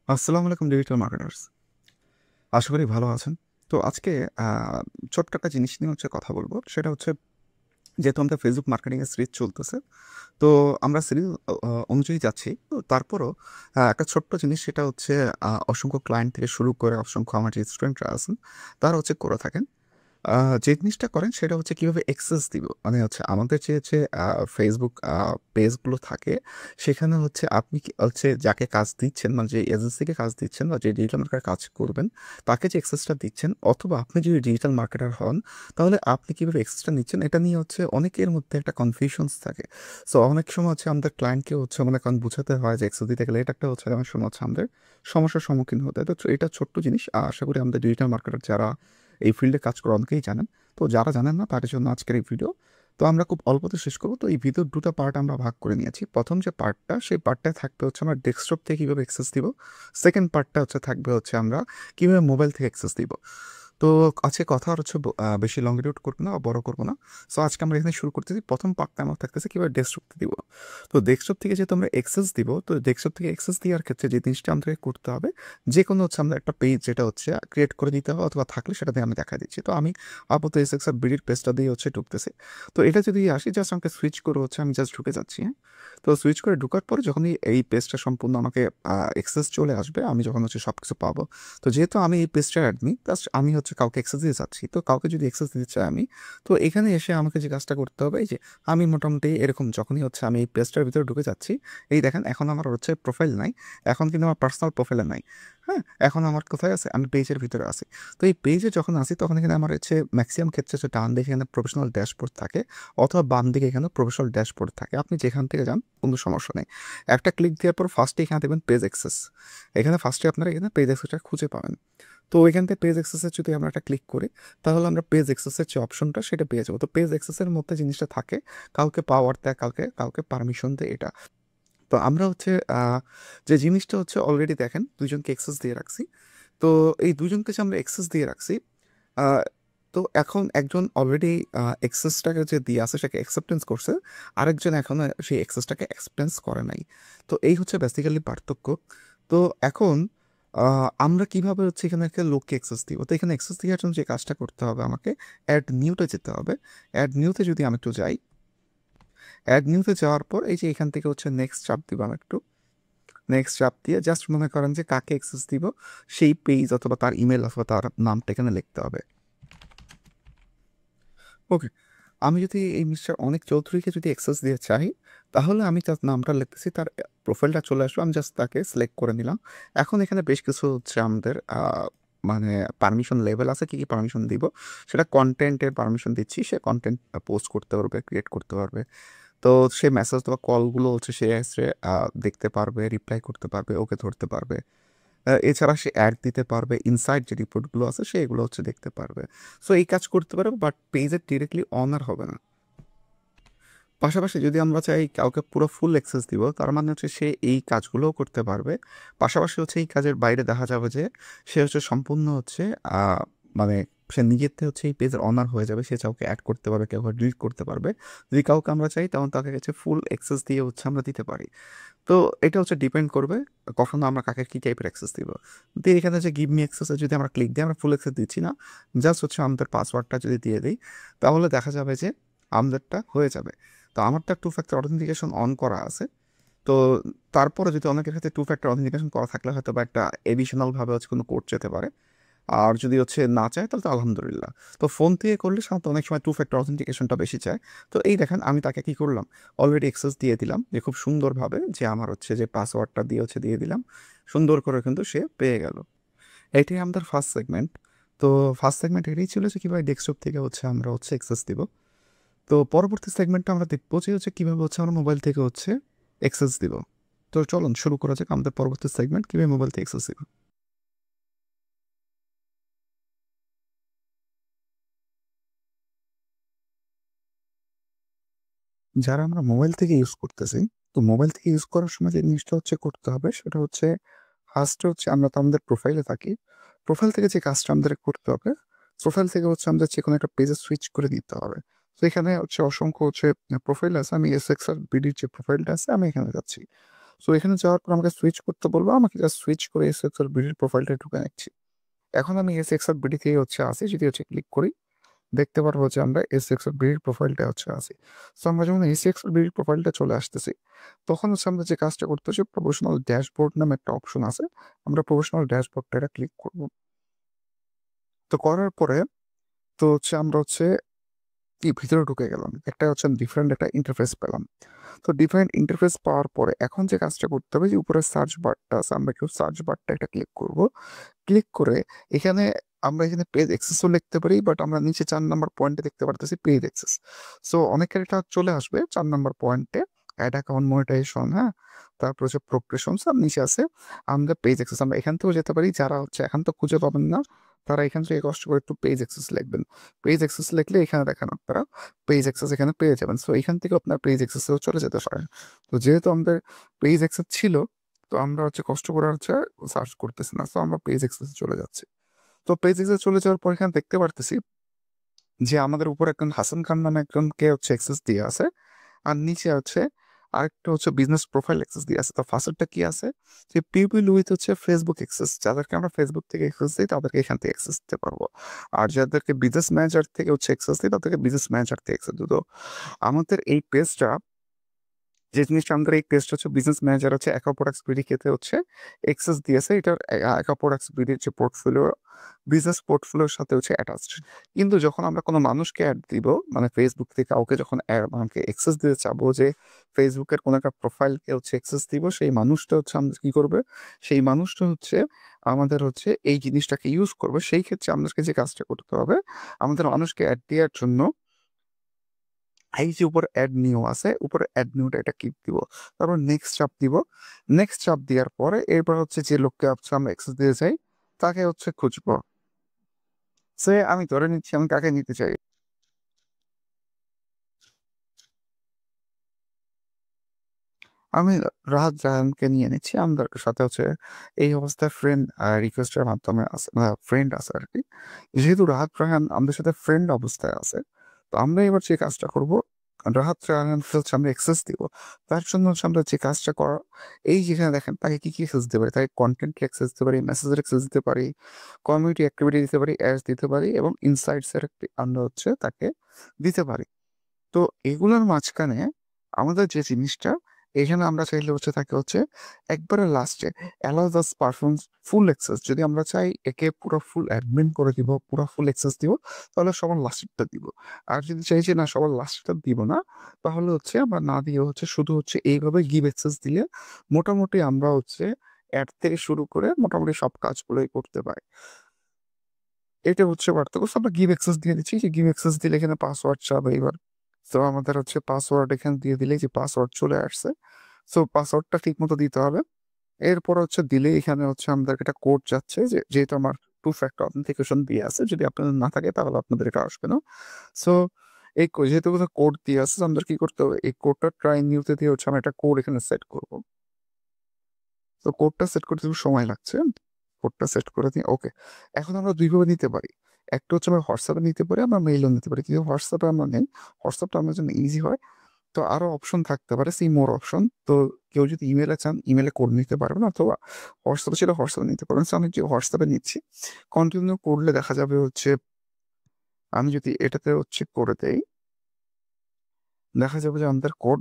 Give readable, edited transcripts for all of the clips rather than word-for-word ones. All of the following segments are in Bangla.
আসসালামু আলাইকুম ডিজিটাল মার্কেটার্স। আশা করি ভালো আছেন। তো আজকে আ ছোট্ট একটা জিনিস নিয়ে কথা বলব। সেটা হচ্ছে যেহেতু আমাদের ফেসবুক মার্কেটিং এর সিরিজ চলতেছে। তো আমরা সিরিজ অনুযায়ী যাচ্ছি। তো তারপরও একটা ছোট্ট জিনিস সেটা হচ্ছে অসংখ্য ক্লায়েন্ট থেকে শুরু করে অসংখ্য আমার যে স্টুডেন্টরা আছেন, তারা করে থাকেন। আ যে জিনিসটা করেন সেটা হচ্ছে কিভাবে অ্যাক্সেস দিব। মানে আমাদের যে Facebook পেজগুলো থাকে, সেখানে আপনি যাকে কাজ দিচ্ছেন মানে যে এজেন্সিকে কাজ দিচ্ছেন বা যে ডিজিটাল মার্কেটার কাজ করবেন, তাকে যে অ্যাক্সেসটা দিচ্ছেন অথবা আপনি যদি ডিজিটাল মার্কেটার হন, তাহলে আপনি কিভাবে অ্যাক্সেসটা নিচ্ছেন এটা নিয়ে অনেকের মধ্যে একটা কনফিউশনস থাকে। সো অনেক সময় আমাদের ক্লায়েন্টকে মনে করেন বুঝাতে হয় যে অ্যাক্সেস দিতে গেলে এটা একটা অনেক সময় আমাদের সমস্যার সম্মুখীন হতে হয়। তো এটা ছোট্ট জিনিস। আশা করি আমাদের ডিজিটাল মার্কেটার যারা এই ফিল্ডে কাজ করে অনেকেই জানেন। তো যারা জানেন না তাদের জন্য আজকের এই ভিডিও। তো আমরা খুব অল্পতে শেষ করব। তো এই ভিডিওর ২ টা পার্ট আমরা ভাগ করে নিয়েছি। ১ম যে পার্টটা সেই পার্টটায় থাকবে আমরা ডেস্কটপ থেকে কিভাবে অ্যাক্সেস দিব। 2nd পার্টটা থাকবে আমরা কিভাবে মোবাইল থেকে অ্যাক্সেস দিব। তো আজকে কথা আর বেশি লং করব না বা বড় করব না। সো আজকে আমরা এখানে শুরু করতেছি। ১ম পার্টটা আমার থাকতেছে কিভাবে ডেস্কটপ দিব। তো ডেস্কটপ থেকে যেহেতু আমরা অ্যাক্সেস দিব, তো ডেস্কটপ থেকে অ্যাক্সেস দেওয়ার ক্ষেত্রে যে জিনিসটা আমাদেরকে করতে হবে, যেকোনো আমরা একটা পেজ যেটা ক্রিয়েট করে দিতে হবে অথবা থাকলে সেটা দিয়ে আমি দেখা দিচ্ছি। তো আমি আপাতত এসএক্সআর বিডির পেজটা দিয়ে ঢুকতেছি। তো এটা যদি আসি জাস্ট আমাকে সুইচ করে আমি জাস্ট ঢুকে যাচ্ছি, হ্যাঁ? তো সুইচ করে ঢোকার পরে যখনই এই পেজটা সম্পূর্ণ আমাকে অ্যাক্সেস চলে আসবে, আমি যখন সবকিছু পাবো। তো যেহেতু আমি এই পেজটার অ্যাডমিন, জাস্ট আমি কাউকে অ্যাক্সেস দিতে চাচ্ছি। তো কাউকে যদি অ্যাক্সেস দিতে চাই আমি, তো এখানে এসে আমাকে যে কাজটা করতে হবে এই যে আমি মোটামুটি এরকম যখনই আমি এই পেজটার ভিতরে ঢুকে যাচ্ছি, এই দেখেন এখন আমার প্রোফাইল নাই। এখন কিন্তু আমার পার্সোনাল প্রোফাইলে নাই। হ্যাঁ? এখন আমার কোথায় আছে? আমি পেজের ভিতরে আছি। তো এই পেজে যখন আসি তখন এখানে আমার ম্যাক্সিমাম ক্ষেত্রে ডান দিকে এখানে প্রফেশনাল ড্যাশবোর্ড থাকে অথবা বাম দিকে এখানে প্রফেশনাল ড্যাশবোর্ড থাকে। আপনি যেখান থেকে যান কোনো সমস্যা নেই। একটা ক্লিক দেওয়ার পর ফার্স্টে এখানে দেখবেন পেজ অ্যাক্সেস। এখানে ফার্স্টে আপনারা এখানে পেজ অ্যাক্সেসটা খুঁজে পাবেন। তো এখান থেকে পেজ অ্যাক্সেসে যদি আমরা একটা ক্লিক করি, তাহলে আমরা পেজ অ্যাক্সেসের যে অপশনটা সেটা পেয়ে যাবো। তো পেজ অ্যাক্সেসের মধ্যে জিনিসটা থাকে কাউকে পাওয়ার দেয়, কাউকে পারমিশন দেয় এটা। তো আমরা যে জিনিসটা অলরেডি দেখেন ২ জনকে অ্যাক্সেস দিয়ে রাখছি। তো এই ২ জনকে যে আমরা অ্যাক্সেস দিয়ে রাখছি, আ তো এখন একজন অলরেডি অ্যাক্সেসটাকে যে দিয়ে আছে সেটাকে অ্যাকসেপ্টেন্স করছে। আরেকজন এখনো সেই অ্যাক্সেসটাকে অ্যাকসেপ্টেন্স করে নাই। তো এই বেসিক্যালি পার্থক্য। তো এখন আ আমরা কিভাবে এখানে একটা লোককে অ্যাক্সেস দিব? তো এখানে অ্যাক্সেস দেওয়ার জন্য যে কাজটা করতে হবে আমাকে এড নিউ তে যেতে হবে। এড নিউ তে যদি আমি একটু যাই, এড নিউ তে যাওয়ার পর এই যে এখান থেকে নেক্সট চাপ দিব আমি একটু। নেক্সট চাপ দিয়ে জাস্ট মনে করেন যে কাকে অ্যাক্সেস দিব সেই পেজ অথবা তার ইমেইল অথবা তার নামটা এখানে লিখতে হবে। ওকে। আমি যদি এই মিস্টার অনিক চৌধুরীকে যদি অ্যাক্সেস দিতে চাই, তাহলে আমি তার নামটা লিখতেছি, তার প্রোফাইলটা চলে আসবে। আমি জাস্ট তাকে সিলেক্ট করে নিলাম। এখন এখানে বেশ কিছু আমাদের মানে পারমিশন লেভেল আছে, কি পারমিশন দিব? সেটা কনটেন্টের পারমিশন দিচ্ছি। সে কনটেন্ট পোস্ট করতে পারবে, ক্রিয়েট করতে পারবে। তো সে মেসেজ অথবা কলগুলো সে দেখতে পারবে, রিপ্লাই করতে পারবে, ওকে ধরতে পারবে। এছাড়া সে অ্যাড দিতে পারবে, ইনসাইড যে রিপোর্টগুলো আছে সে এগুলো দেখতে পারবে। সো এই কাজ করতে পারবে বাট পেজের ডিরেক্টলি অনার হবে না। পাশাপাশি যদি আমরা চাই কাউকে পুরো ফুল অ্যাক্সেস দিব, তার মানে সে এই কাজগুলোও করতে পারবে। পাশাপাশি এই কাজের বাইরে দেখা যাবে যে সে সম্পূর্ণ আ মানে সে নিজের থেকে এই পেজের অনার হয়ে যাবে। সে কাউকে এড করতে পারবে, কাউকে ডিলিট করতে পারবে। যদি কাউকে আমরা চাই তখন তাকে ফুল অ্যাক্সেস দিয়ে আমরা দিতে পারি। তো এটা ডিপেন্ড করবে কখনো আমরা কাকে কি টাইপের অ্যাক্সেস দিব। তো এখানে যে গিভ মি অ্যাক্সেস এ যদি আমরা ক্লিক দিই আমরা ফুল অ্যাক্সেস দিচ্ছি না। জাস্ট আমাদের পাসওয়ার্ডটা যদি দিয়ে দেই, তাহলে দেখা যাবে যে আমাদেরটা হয়ে যাবে। তো আমারটা টু ফ্যাক্টর অথেন্টিকেশন অন করা আছে। তো তারপরে যদি অনেকের ক্ষেত্রে টু ফ্যাক্টর অথেন্টিকেশন করা থাকলে হয়তোবা একটা এডিশনাল ভাবে কোনো কোড যেতে পারে। আর যদি না চায় তাহলে তো আলহামদুলিল্লাহ। তো ফোন থেকে করলে সাধারণত অনেক সময় টু ফ্যাক্টর অথেন্টিকেশনটা বেশি চায়। তো এই দেখেন আমি তাকে কি করলাম? অলরেডি অ্যাক্সেস দিয়ে দিলাম যে খুব সুন্দরভাবে যে আমার যে পাসওয়ার্ডটা দিয়ে দিয়ে দিলাম। সুন্দর করে কিন্তু সে পেয়ে গেল। এটাই আমাদের ফার্স্ট সেগমেন্ট। তো ফার্স্ট সেগমেন্ট এটাই ছিল যে কিভাবে ডেস্কটপ থেকে আমরা অ্যাক্সেস দিব। তো পরবর্তী সেগমেন্টটা আমরা দেখবো যে কিভাবে আমরা মোবাইল থেকে অ্যাক্সেস দিব। তো চলুন শুরু করা যাক আমাদের পরবর্তী সেগমেন্ট কিভাবে মোবাইল থেকে অ্যাক্সেস দিব। যারা আমরা মোবাইল থেকে ইউজ করতেছি, তো মোবাইল থেকে ইউজ করার সময় যে জিনিসটা করতে হবে সেটা ফার্স্টে আমরা তো আমাদের প্রোফাইলে থাকি। প্রোফাইল থেকে যে কাজটা আমাদের করতে হবে, প্রোফাইল থেকে আমাদের যেকোনো একটা পেজে সুইচ করে দিতে হবে। তো এখানে অসংখ্য প্রোফাইল আছে। আমি এসএক্সআর বিডির যে প্রোফাইলটা আছে আমি এখানে যাচ্ছি। সো এখানে যাওয়ার পর আমাকে সুইচ করতে বলবো, আমাকে জাস্ট সুইচ করে এসএক্সএল বিডির প্রোফাইলটা ঢুকে নিচ্ছি। এখন আমি এসএক্সএল বিডি থেকে হচ্ছে আসি, যদি হচ্ছে ক্লিক করি দেখতে পারবো যে আমরা এসএক্সএল বিডির প্রোফাইলটা হচ্ছে আসি। সো আমরা যখন এসএক্সএল বিডির প্রোফাইলটা চলে আসতেছি, তখন হচ্ছে আমরা যে কাজটা করতে হচ্ছে, প্রফেশনাল ড্যাশবোর্ড নামে একটা অপশন আছে, আমরা প্রফেশনাল ড্যাশবোর্ডটা এটা ক্লিক করব। তো করার পরে তো হচ্ছে আমরা হচ্ছে কি ভিতরে ঢুকে গেলাম, একটা হচ্ছে ডিফারেন্ট একটা ইন্টারফেস পেলাম। তো ডিফারেন্ট ইন্টারফেস পাওয়ার পরে এখন যে কাজটা করতে হবে, যে উপরে সার্চ বারটা আছে, আমরা কেউ সার্চ বারটা একটা ক্লিক করব। ক্লিক করে এখানে আমরা এখানে পেজ অ্যাক্সেসও লিখতে পারি, বাট আমরা নিচে 4 নম্বর পয়েন্টে দেখতে পারতেছি পেজ অ্যাক্সেস। সো অনেকের এটা চলে আসবে 4 নম্বর পয়েন্টে, অ্যাড অ্যাকাউন্ট মনিটাইজেশন, হ্যাঁ, তারপর হচ্ছে প্রোগ্রেশন, আর নিচে আছে আমাদের পেজ অ্যাক্সেস। আমরা এখান থেকেও যেতে পারি, যারা হচ্ছে এখান তো খুঁজে পাবেন না, তারা এখান থেকে কষ্ট করে একটু পেজ অ্যাক্সেস লিখবেন। পেজ অ্যাক্সেস লিখলে এখানে দেখেন আপনারা পেজ অ্যাক্সেস এখানে পেয়ে যাবেন। সো এখান থেকে আপনার পেজ অ্যাক্সেসেও চলে যেতে পারেন। তো যেহেতু আমাদের পেজ অ্যাক্সেস ছিল, তো আমরা হচ্ছে কষ্ট করে হচ্ছে সার্চ করতেছি না, তো আমরা পেজ এক্সেসে চলে যাচ্ছি। তো পেজ এক্সেসে চলে যাওয়ার পর এখানে দেখতে পারতেছি যে আমাদের উপর একজন হাসান খান নামে একজনকে হচ্ছে অ্যাক্সেস দিয়ে আছে, আর নিচে হচ্ছে আরেকটা হচ্ছে বিজনেস প্রোফাইল অ্যাক্সেস দিয়ে আছে। তো ফার্স্টটা কি আছে, যে পিপল উইথ হচ্ছে ফেসবুক অ্যাক্সেস, যাদেরকে আমরা ফেসবুক থেকে অ্যাক্সেস দিই তাদেরকে এখান থেকে অ্যাক্সেস দিতে পারবো। আর যাদেরকে বিজনেস ম্যানেজার থেকে হচ্ছে অ্যাক্সেস দিই তাদেরকে বিজনেস ম্যানেজার থেকে অ্যাক্সেস দিত। আমাদের এই পেজটা, যে জিনিসটা আমাদের এই টেস্ট হচ্ছে বিজনেস ম্যানেজার হচ্ছে একা প্রোডাক্টস বিডি খেতে হচ্ছে এক্সেস দিয়েছে, এটার একা প্রোডাক্টস বিডির যে পোর্টফোলিও, বিজনেস পোর্টফোলিওর সাথে হচ্ছে অ্যাটাচড। কিন্তু যখন আমরা কোনো মানুষকে অ্যাড দিব, মানে ফেসবুক থেকে কাউকে যখন আমাকে অ্যাক্সেস দিতে চাবো, যে ফেসবুকের কোনো একটা প্রোফাইলকে হচ্ছে অ্যাক্সেস দিব, সেই মানুষটা হচ্ছে আমাদের কি করবে, সেই মানুষটা হচ্ছে আমাদের হচ্ছে এই জিনিসটাকে ইউজ করবে। সেই ক্ষেত্রে আমাদেরকে যে কাজটা করতে হবে, আমাদের মানুষকে অ্যাড দেওয়ার জন্য এই যে উপরে অ্যাড নিউ আছে, উপরে অ্যাড নিউটা এটা ক্লিক দিব, তারপর নেক্সট চাপ দিব। নেক্সট চাপ দেওয়ার পরে এরপর হচ্ছে যে লোককে হচ্ছে আমরা অ্যাক্সেস দিতে চাই তাকে হচ্ছে খুঁজবো। সে আমি ধরে নিচ্ছি আমি কাকে নিতে চাই, আমি রাহাত জাহানকে নিয়ে নিচ্ছি। আমাদের সাথে হচ্ছে এই অবস্থায় ফ্রেন্ড রিকোয়েস্টের মাধ্যমে আছে, ফ্রেন্ড আছে আর কি। যেহেতু রাহাত রাহান আমাদের সাথে ফ্রেন্ড অবস্থায় আছে, তো আমরা এবার যে কাজটা করব, রাহাত রাহানকে হচ্ছে আমরা এক্সেস দিব। তার জন্য হচ্ছে আমরা যে কাজটা করা, এই যেখানে দেখেন তাকে কি কি এক্সেস দিতে পারি, তাকে কন্টেন্ট এক্সেস দিতে পারি, মেসেজের এক্সেস দিতে পারি, কমিউনিটি অ্যাক্টিভিটি দিতে পারি, অ্যাডস দিতে পারি, এবং ইনসাইটসের একটি আমরা হচ্ছে তাকে দিতে পারি। তো এগুলোর মাঝখানে আমাদের যে জিনিসটা, এখানে আমরা চাইলে হচ্ছে তাকে হচ্ছে একবারে লাস্টে অ্যালাউ দাস পারফর্ম ফুল অ্যাক্সেস, যদি আমরা চাই একে পুরো ফুল অ্যাডমিন করে দিব, পুরো ফুল অ্যাক্সেস দিব, তাহলে সবার লাস্টটা দিব। আর যদি চাই যে না সবার লাস্টটা দিব না, তাহলে হচ্ছে আমরা না দিয়ে হচ্ছে শুধু হচ্ছে এইভাবে গিভ অ্যাক্সেস দিলে মোটামুটি আমরা হচ্ছে অ্যাড থেকে শুরু করে মোটামুটি সব কাজগুলোই করতে পারি। এটা হচ্ছে পার্থক্য। So আমরা গিভ অ্যাক্সেস দিয়ে দিচ্ছি, যে গিভ অ্যাক্সেস দিলে এখানে পাসওয়ার্ড চাবে এবার। তো আমাদের হচ্ছে পাসওয়ার্ড এখানে দিয়ে দিলে যে পাসওয়ার্ড চলে আসছে, সো পাসওয়ার্ডটা ঠিক মতো দিতে হবে। এরপর হচ্ছে দিলে এখানে হচ্ছে আমাদের একটা কোড যাচ্ছে, যে যেহেতু আমার টু ফ্যাক্টর অথেন্টিকেশন দিয়ে আছে, যদি আপনাদের না থাকে তাহলে আপনাদের এটা আসবে না। সো এই যেহেতু কোড দিয়ে আছে, আমাদের কি করতে হবে, এই কোডটা ট্রাই নিউতে দিয়ে হচ্ছে আমরা একটা কোড এখানে সেট করবো। তো কোডটা সেট করতে একটু সময় লাগছে, কোডটা সেট করে দিই, ওকে। এখন আমরা দুইভাবে নিতে পারি, একটা হচ্ছে আমরা হোয়াটসঅ্যাপে নিতে পারি, আমরা মেইলও নিতে পারি। কিন্তু হোয়াটসঅ্যাপে আমরা নেই, হোয়াটসঅ্যাপটা আমার জন্য ইজি হয়। তো আরো অপশন থাকতে পারে, সেই মোর অপশন। তো কেউ যদি ইমেলে চান ইমেলে করে নিতে পারবেন, অথবা হোয়াটসঅ্যাপে ছিল হোয়াটসঅ্যাপে নিতে পারবেন। So আমি যে হোয়াটসঅ্যাপে নিচ্ছি, কন্টিনিউ করলে দেখা যাবে হচ্ছে আমি যদি এটাতে হচ্ছে করে দেই, দেখা যাবে যে আমাদের কোড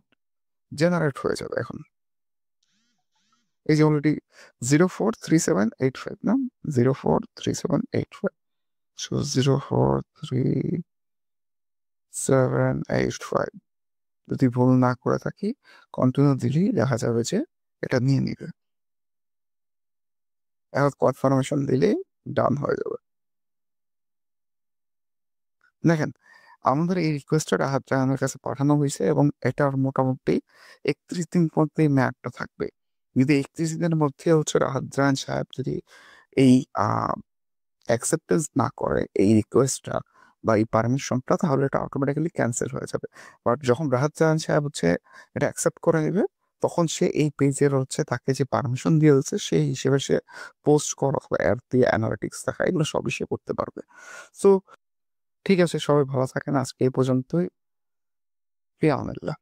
জেনারেট হয়ে যাবে এখন। এই যে অলরেডি 043785 না, 043785, সো 043785 যদি ভুল না করে থাকি, কন্টিনিউ দিলেই দেখা যাবে যে এটা নিয়ে নিবে। এখন কনফার্মেশন দিলেই ডান হয়ে যাবে। দেখেন আমাদের এই রিকোয়েস্টটা রাহাত জাহানের কাছে পাঠানো হয়েছে, এবং এটার মোটামুটি 31 দিন মধ্যেই ম্যাপটা থাকবে। যদি 31 দিনের মধ্যে হচ্ছে রাহাত জাহান সাহেব যদি এই অ্যাকসেপ্টেন্স না করে এই রিকোয়েস্টটা বা এই পারমিশনটা, তাহলে এটা অটোমেটিক্যালি ক্যান্সেল হয়ে যাবে। বাট যখন রাহাত জাহান সাহেব হচ্ছে এটা অ্যাকসেপ্ট করে নেবে, তখন সে এই পেজের হচ্ছে তাকে যে পারমিশন দিয়ে দিচ্ছে সেই হিসেবে সে পোস্ট করা অথবা অ্যাড দিয়ে অ্যানালিটিক্স দেখা, এগুলো সবই সে করতে পারবে। সো ঠিক আছে, সবাই ভালো থাকেন, আজকে এই পর্যন্তই। ফি আমানিল্লাহ।